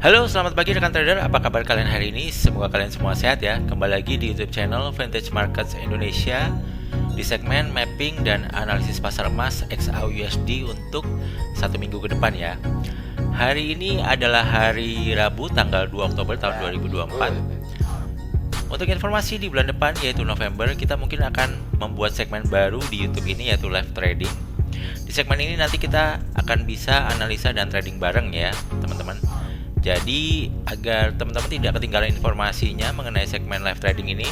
Halo, selamat pagi rekan trader. Apa kabar kalian hari ini? Semoga kalian semua sehat ya. Kembali lagi di YouTube channel Vintage Markets Indonesia di segmen mapping dan analisis pasar emas XAUUSD untuk satu minggu ke depan ya. Hari ini adalah hari Rabu tanggal 2 Oktober tahun 2024. Untuk informasi di bulan depan yaitu November, kita mungkin akan membuat segmen baru di YouTube ini yaitu live trading. Di segmen ini nanti kita akan bisa analisa dan trading bareng ya, teman-teman. Jadi agar teman-teman tidak ketinggalan informasinya mengenai segmen live trading ini,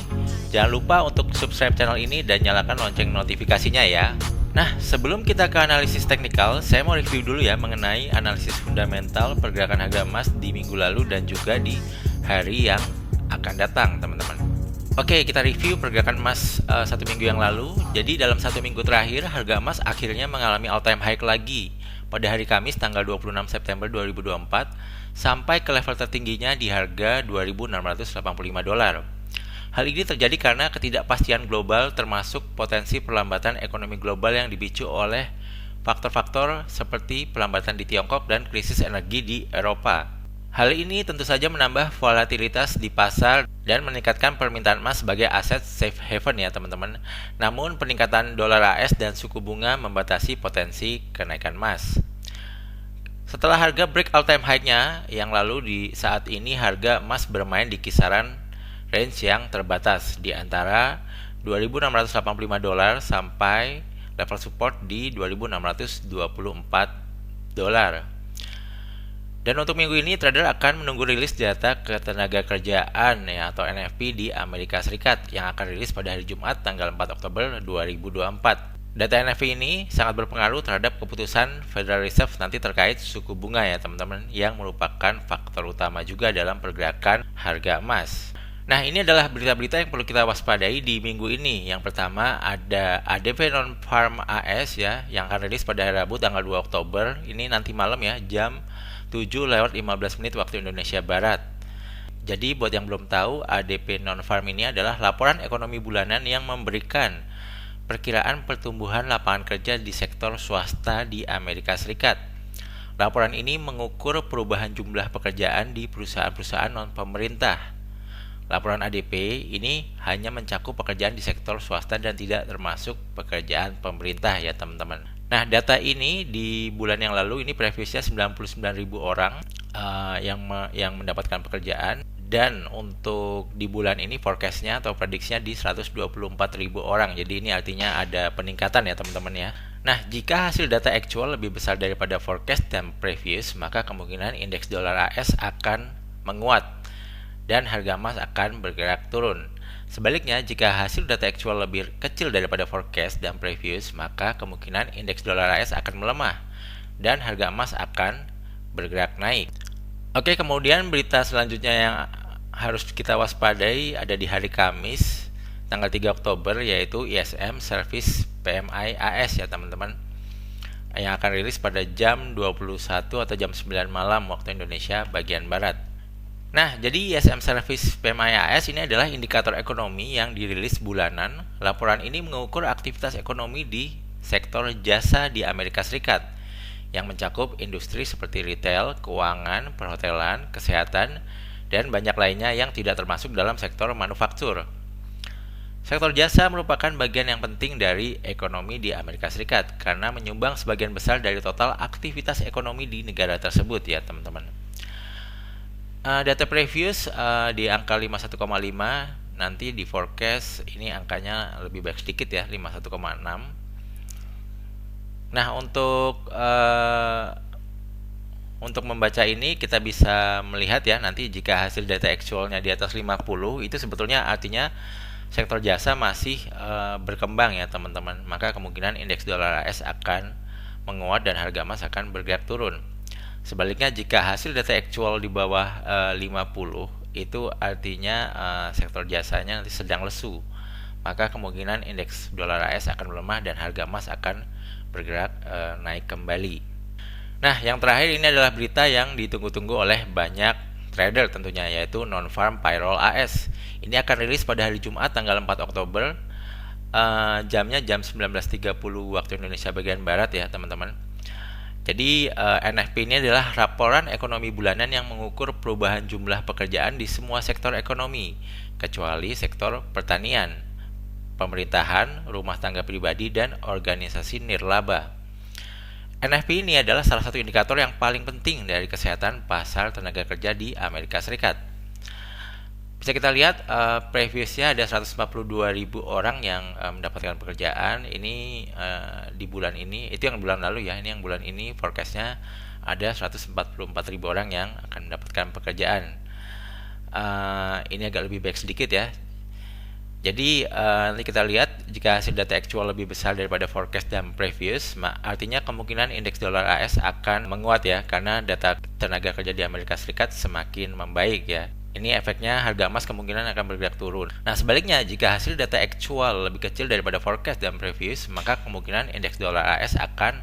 jangan lupa untuk subscribe channel ini dan nyalakan lonceng notifikasinya ya. Nah, sebelum kita ke analisis teknikal, saya mau review dulu ya mengenai analisis fundamental pergerakan harga emas di minggu lalu dan juga di hari yang akan datang, teman-teman. Oke, kita review pergerakan emas satu minggu yang lalu. Jadi dalam satu minggu terakhir, harga emas akhirnya mengalami all-time high lagi pada hari Kamis tanggal 26 September 2024 sampai ke level tertingginya di harga $2.685. Hal ini terjadi karena ketidakpastian global termasuk potensi perlambatan ekonomi global yang dipicu oleh faktor-faktor seperti pelambatan di Tiongkok dan krisis energi di Eropa. Hal ini tentu saja menambah volatilitas di pasar dan meningkatkan permintaan emas sebagai aset safe haven ya teman-teman. Namun peningkatan dolar AS dan suku bunga membatasi potensi kenaikan emas. Setelah harga break all-time high-nya yang lalu, di saat ini harga emas bermain di kisaran range yang terbatas di antara $2.685 sampai level support di $2.624. Dan untuk minggu ini trader akan menunggu rilis data ketenaga kerjaan ya atau NFP di Amerika Serikat yang akan rilis pada hari Jumat tanggal 4 Oktober 2024. Data NFP ini sangat berpengaruh terhadap keputusan Federal Reserve nanti terkait suku bunga ya teman-teman, yang merupakan faktor utama juga dalam pergerakan harga emas. Nah, ini adalah berita-berita yang perlu kita waspadai di minggu ini. Yang pertama ada ADP Non-Farm AS ya yang akan rilis pada hari Rabu tanggal 2 Oktober. Ini nanti malam ya, jam 7:15 waktu Indonesia Barat. Jadi buat yang belum tahu, ADP Non-Farm ini adalah laporan ekonomi bulanan yang memberikan perkiraan pertumbuhan lapangan kerja di sektor swasta di Amerika Serikat. Laporan ini mengukur perubahan jumlah pekerjaan di perusahaan-perusahaan non-pemerintah. Laporan ADP ini hanya mencakup pekerjaan di sektor swasta dan tidak termasuk pekerjaan pemerintah ya teman-teman. Nah, data ini di bulan yang lalu ini previewsnya 99.000 orang yang mendapatkan pekerjaan, dan untuk di bulan ini forecastnya atau prediksinya di 124.000 orang. Jadi ini artinya ada peningkatan ya teman-teman ya. Nah, jika hasil data actual lebih besar daripada forecast dan previous, maka kemungkinan indeks dolar AS akan menguat dan harga emas akan bergerak turun. Sebaliknya, jika hasil data actual lebih kecil daripada forecast dan previous, maka kemungkinan indeks dolar AS akan melemah dan harga emas akan bergerak naik. Oke, kemudian berita selanjutnya yang harus kita waspadai ada di hari Kamis tanggal 3 Oktober yaitu ISM Service PMI AS ya teman-teman, yang akan rilis pada jam 21 atau jam 9 malam waktu Indonesia bagian barat. Nah, jadi ISM Service PMI AS ini adalah indikator ekonomi yang dirilis bulanan. Laporan ini mengukur aktivitas ekonomi di sektor jasa di Amerika Serikat yang mencakup industri seperti retail, keuangan, perhotelan, kesehatan, dan banyak lainnya yang tidak termasuk dalam sektor manufaktur. Sektor jasa merupakan bagian yang penting dari ekonomi di Amerika Serikat karena menyumbang sebagian besar dari total aktivitas ekonomi di negara tersebut ya teman-teman. Data previous di angka 51,5, nanti di forecast ini angkanya lebih baik sedikit ya, 51,6. Nah, untuk membaca ini kita bisa melihat ya, nanti jika hasil data actualnya di atas 50 itu sebetulnya artinya sektor jasa masih berkembang ya teman-teman. Maka kemungkinan indeks dolar AS akan menguat dan harga emas akan bergerak turun. Sebaliknya, jika hasil data actual di bawah 50 itu artinya sektor jasanya nanti sedang lesu. Maka kemungkinan indeks dolar AS akan melemah dan harga emas akan bergerak naik kembali. Nah, yang terakhir ini adalah berita yang ditunggu-tunggu oleh banyak trader tentunya, yaitu Non-Farm Payroll AS. Ini akan rilis pada hari Jumat tanggal 4 Oktober. Jamnya jam 19.30 waktu Indonesia bagian barat ya teman-teman. Jadi NFP ini adalah laporan ekonomi bulanan yang mengukur perubahan jumlah pekerjaan di semua sektor ekonomi, kecuali sektor pertanian, pemerintahan, rumah tangga pribadi, dan organisasi nirlaba. NFP ini adalah salah satu indikator yang paling penting dari kesehatan pasar tenaga kerja di Amerika Serikat. Bisa kita lihat previousnya ada 142.000 orang yang mendapatkan pekerjaan. Ini di bulan ini, itu yang bulan lalu ya. Ini yang bulan ini forecastnya ada 144.000 orang yang akan mendapatkan pekerjaan. Ini agak lebih baik sedikit ya. Jadi nanti kita lihat jika hasil data aktual lebih besar daripada forecast dan previous, artinya kemungkinan indeks dolar AS akan menguat ya, karena data tenaga kerja di Amerika Serikat semakin membaik ya. Ini efeknya harga emas kemungkinan akan bergerak turun. Nah sebaliknya, jika hasil data aktual lebih kecil daripada forecast dan previous, maka kemungkinan indeks dolar AS akan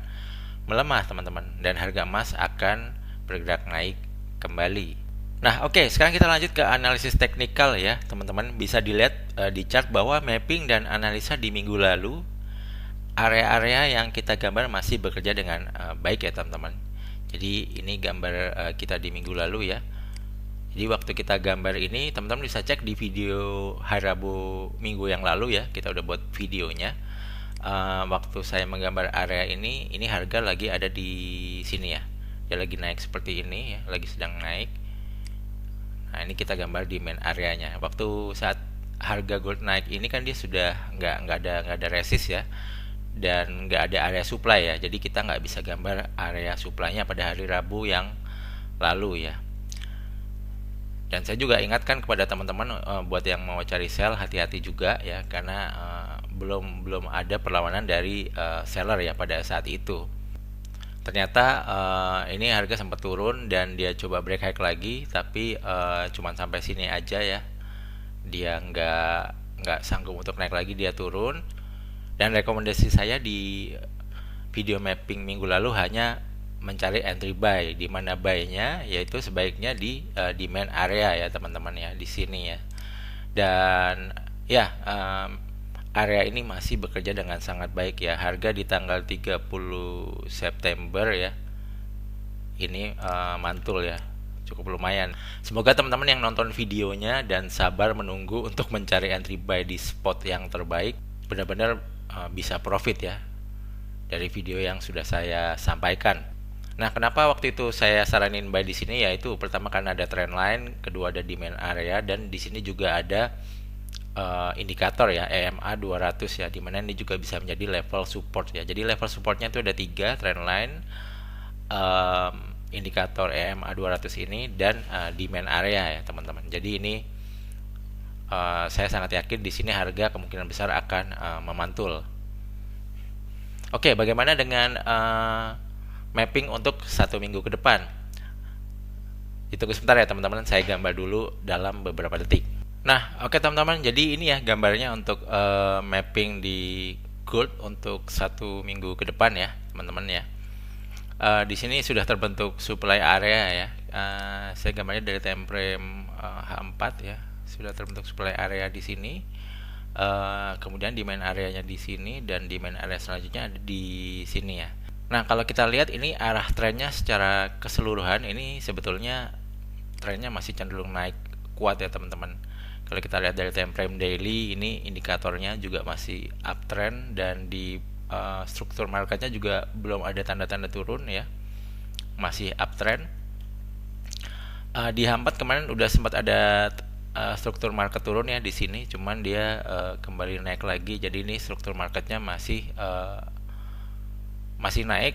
melemah teman-teman, dan harga emas akan bergerak naik kembali. Nah oke, sekarang kita lanjut ke analisis teknikal ya teman-teman. Bisa dilihat di chart bahwa mapping dan analisa di minggu lalu, area-area yang kita gambar masih bekerja dengan baik ya teman-teman. Jadi ini gambar kita di minggu lalu ya. Jadi waktu kita gambar ini, teman-teman bisa cek di video hari Rabu minggu yang lalu ya. Kita udah buat videonya. Waktu saya menggambar area ini harga lagi ada di sini ya. Dia lagi naik seperti ini ya, lagi sedang naik. Nah ini kita gambar di main areanya. Waktu saat harga gold naik ini kan dia sudah nggak ada resist ya, dan nggak ada area supply ya. Jadi kita nggak bisa gambar area supply-nya pada hari Rabu yang lalu ya. Dan saya juga ingatkan kepada teman-teman buat yang mau cari sell, hati-hati juga ya, karena belum ada perlawanan dari seller ya pada saat itu. Ternyata ini harga sempat turun dan dia coba break high lagi, tapi cuman sampai sini aja ya. Dia nggak sanggup untuk naik lagi, dia turun. Dan rekomendasi saya di video mapping minggu lalu hanya mencari entry buy, di mana buy-nya yaitu sebaiknya di demand area ya teman-teman ya, di sini ya. Dan ya area ini masih bekerja dengan sangat baik ya. Harga di tanggal 30 September ya, ini mantul ya, cukup lumayan. Semoga teman-teman yang nonton videonya dan sabar menunggu untuk mencari entry buy di spot yang terbaik benar-benar bisa profit ya dari video yang sudah saya sampaikan. Nah, kenapa waktu itu saya saranin buy di sini? Yaitu pertama karena ada trend line, kedua ada demand area, dan di sini juga ada indikator ya, EMA 200 ya, dimana ini juga bisa menjadi level support ya. Jadi level supportnya itu ada 3, trend line, indikator EMA 200 ini, dan demand area ya teman-teman. Jadi ini saya sangat yakin di sini harga kemungkinan besar akan memantul. Oke, bagaimana dengan mapping untuk 1 minggu ke depan? Ditunggu sebentar ya teman-teman, saya gambar dulu dalam beberapa detik. Nah, oke teman-teman, jadi ini ya gambarnya untuk mapping di gold untuk 1 minggu ke depan ya teman-teman ya. Di sini sudah terbentuk supply area ya. Saya gambarnya dari time frame H4 ya, sudah terbentuk supply area di sini. Kemudian demand areanya di sini, dan demand area selanjutnya ada di sini ya. Nah kalau kita lihat ini arah trennya secara keseluruhan, ini sebetulnya trennya masih cenderung naik kuat ya teman-teman. Kalau kita lihat dari time frame daily, ini indikatornya juga masih uptrend, dan di struktur marketnya juga belum ada tanda-tanda turun ya, masih uptrend. Di H4 kemarin udah sempat ada struktur market turun ya di sini, cuman dia kembali naik lagi. Jadi ini struktur marketnya masih naik,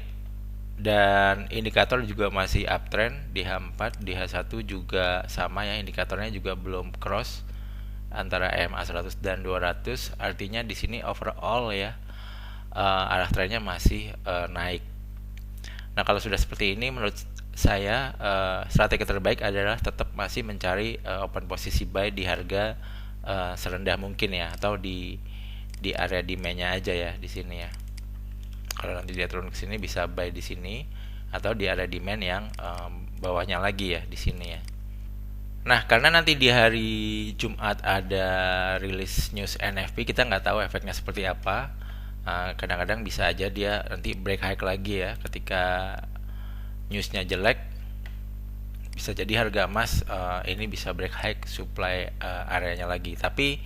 dan indikator juga masih uptrend di H4. Di H1 juga sama ya, indikatornya juga belum cross antara EMA 100 dan 200. Artinya di sini overall ya arah trennya masih naik. Nah kalau sudah seperti ini, menurut saya strategi terbaik adalah tetap masih mencari open posisi buy di harga serendah mungkin ya, atau di area demand-nya aja ya di sini ya. Kalau nanti dia turun ke sini bisa buy di sini, atau di area demand yang bawahnya lagi ya di sini ya. Nah karena nanti di hari Jumat ada rilis news NFP, kita nggak tahu efeknya seperti apa. Kadang-kadang bisa aja dia nanti break high lagi ya ketika newsnya jelek, bisa jadi harga emas ini bisa break high supply areanya lagi. Tapi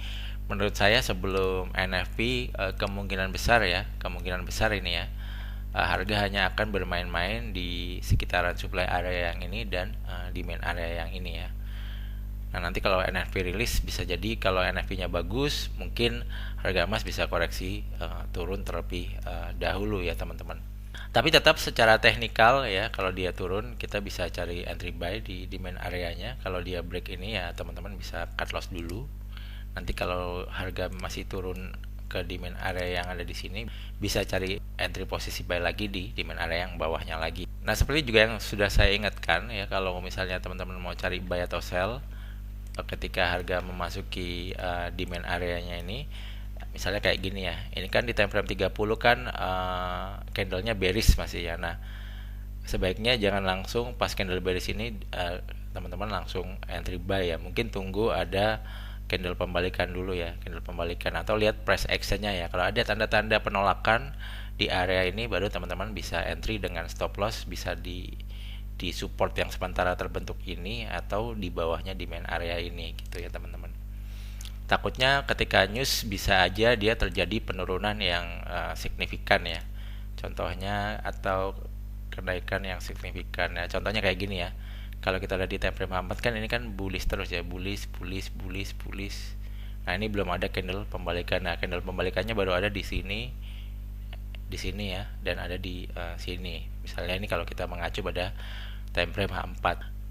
menurut saya sebelum NFP kemungkinan besar ini ya, harga hanya akan bermain-main di sekitaran supply area yang ini dan demand area yang ini ya. Nah, nanti kalau NFP rilis bisa jadi kalau NFP-nya bagus, mungkin harga emas bisa koreksi turun terlebih dahulu ya teman-teman. Tapi tetap secara teknikal ya, kalau dia turun kita bisa cari entry buy di demand areanya. Kalau dia break ini ya teman-teman bisa cut loss dulu. Nanti kalau harga masih turun ke demand area yang ada di sini, bisa cari entry posisi buy lagi di demand area yang bawahnya lagi. Nah, seperti juga yang sudah saya ingatkan ya, kalau misalnya teman-teman mau cari buy atau sell ketika harga memasuki demand areanya ini, misalnya kayak gini ya, ini kan di time frame 30 kan candlenya bearish masih ya. Nah, sebaiknya jangan langsung pas candle bearish ini teman-teman langsung entry buy ya, mungkin tunggu ada candle pembalikan dulu ya, candle pembalikan, atau lihat price actionnya ya. Kalau ada tanda-tanda penolakan di area ini, baru teman-teman bisa entry dengan stop loss, bisa di support yang sementara terbentuk ini atau di bawahnya di main area ini gitu ya teman-teman. Takutnya ketika news bisa aja dia terjadi penurunan yang signifikan ya, contohnya, atau kenaikan yang signifikan ya. Contohnya kayak gini ya, kalau kita lihat di time frame 4 kan ini kan bullish terus ya, bullish. Nah, ini belum ada candle pembalikan. Nah, candle pembalikannya baru ada di sini ya, dan ada di sini. Misalnya ini kalau kita mengacu pada time frame H4.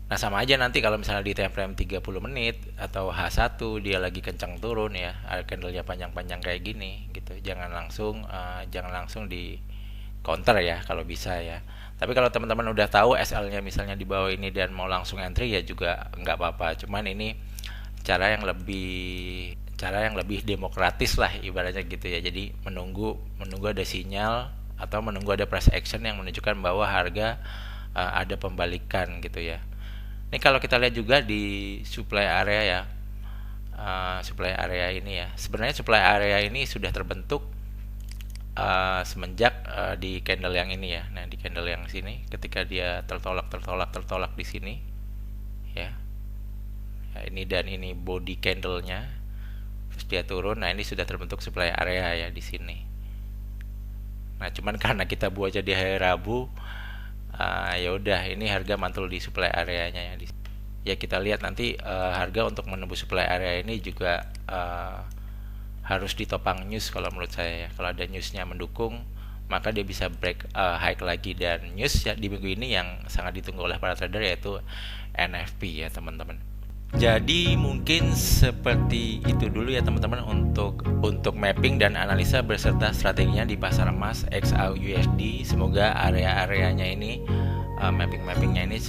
Nah, sama aja nanti kalau misalnya di time frame 30 menit atau H1 dia lagi kencang turun ya, candlenya panjang-panjang kayak gini gitu. Jangan langsung di counter ya kalau bisa ya. Tapi kalau teman-teman udah tahu SL-nya misalnya di bawah ini dan mau langsung entry ya juga nggak apa-apa. Cuman ini cara yang lebih demokratis lah ibaratnya gitu ya. Jadi menunggu ada sinyal atau menunggu ada price action yang menunjukkan bahwa harga ada pembalikan gitu ya. Ini kalau kita lihat juga di supply area ya, supply area ini ya. Sebenarnya supply area ini sudah terbentuk semenjak di candle yang ini ya. Nah, di candle yang sini ketika dia tertolak di sini ya. Ya, ini dan ini body candlenya, terus dia turun. Nah, ini sudah terbentuk supply area ya di sini. Nah, cuman karena kita buatnya di hari Rabu, ya udah ini harga mantul di supply areanya ya. Ya kita lihat nanti harga untuk menembus supply area ini juga harus ditopang news kalau menurut saya ya. Kalau ada newsnya mendukung, maka dia bisa break high lagi. Dan news ya di minggu ini yang sangat ditunggu oleh para trader yaitu NFP ya teman-teman. Jadi mungkin seperti itu dulu ya teman-teman untuk mapping dan analisa beserta strateginya di pasar emas XAUUSD. Semoga area-areanya ini mapping-mappingnya ini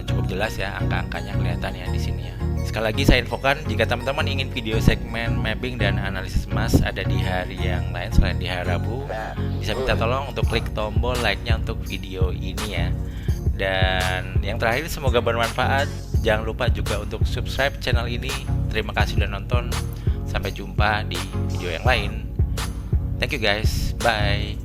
cukup jelas ya, angka-angkanya kelihatan ya di sini ya. Sekali lagi saya infokan, jika teman-teman ingin video segmen mapping dan analisis emas ada di hari yang lain selain di hari Rabu, bisa minta tolong untuk klik tombol like-nya untuk video ini ya. Dan yang terakhir, semoga bermanfaat. Jangan lupa juga untuk subscribe channel ini. Terima kasih sudah nonton. Sampai jumpa di video yang lain. Thank you guys. Bye.